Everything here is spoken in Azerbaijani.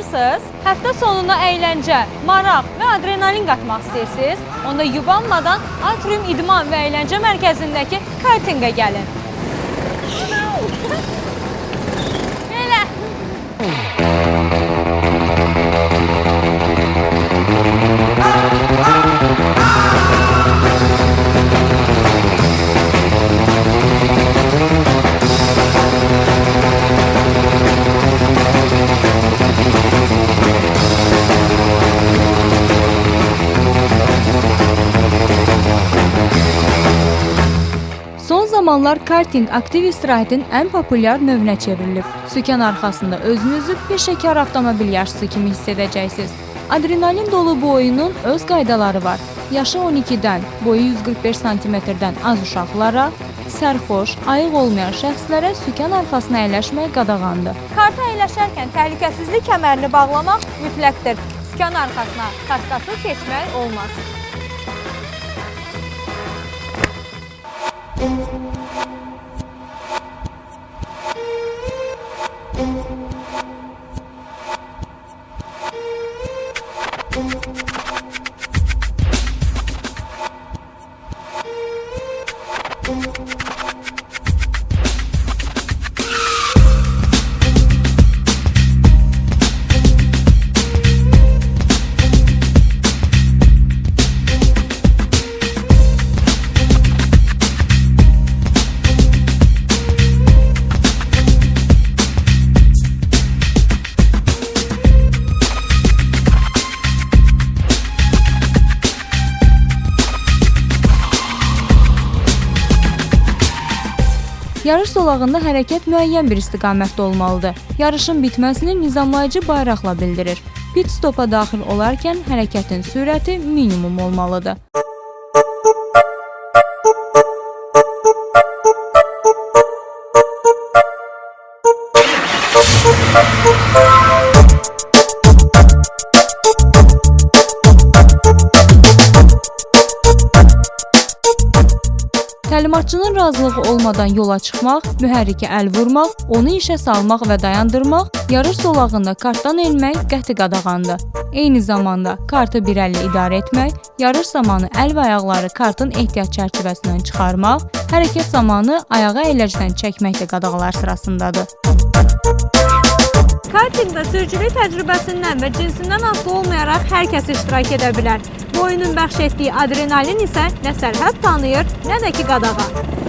hazırsınız? Həftə sonuna əyləncə, maraq və adrenalin qatmaq istəyirsiniz? Onda yubanmadan Atrium İdman və Əyləncə Mərkəzindəki kartingə gəlin. Belə. Son zamanlar karting aktiv istirahətin ən populyar növünə çevrilib. Sükan arxasında özünüzü bir şəkər avtomobil yarışçısı kimi hiss edəcəksiniz. Adrenalin dolu bu oyunun öz qaydaları var. Yaşı 12-dən, boyu 145 cm-dən az uşaqlara, sərxoş, ayıq olmayan şəxslərə sükan arxasına əyləşmək qadağandır. Karta əyləşərkən təhlükəsizlik kəmərini bağlamaq mütləqdir. Sükan arxasına kaskasız keçmək olmaz. Yarış zolağında hərəkət müəyyən bir istiqamətdə olmalıdır. Yarışın bitməsini nizamlayıcı bayraqla bildirir. Pit stopa daxil olarkən hərəkətin sürəti minimum olmalıdır. Təlimatçının razılığı olmadan yola çıxmaq, mühərrikə əl vurmaq, onu işə salmaq və dayandırmaq, yarış zolağında kartdan enmək qəti qadağandır. Eyni zamanda kartı bir əllə idarə etmək, yarış zamanı əl və ayaqları kartın ehtiyat çərçivəsindən çıxarmaq, hərəkət zamanı ayağı əyləcidən çəkmək də qadağalar sırasındadır. Kartingdə sürücülük təcrübəsindən və cinsindən asılı olmayaraq hər kəs iştirak edə bilər. Bu oyunun bəxş etdiyi adrenalin isə nə sərhəd tanıyır, nə də ki qadağa.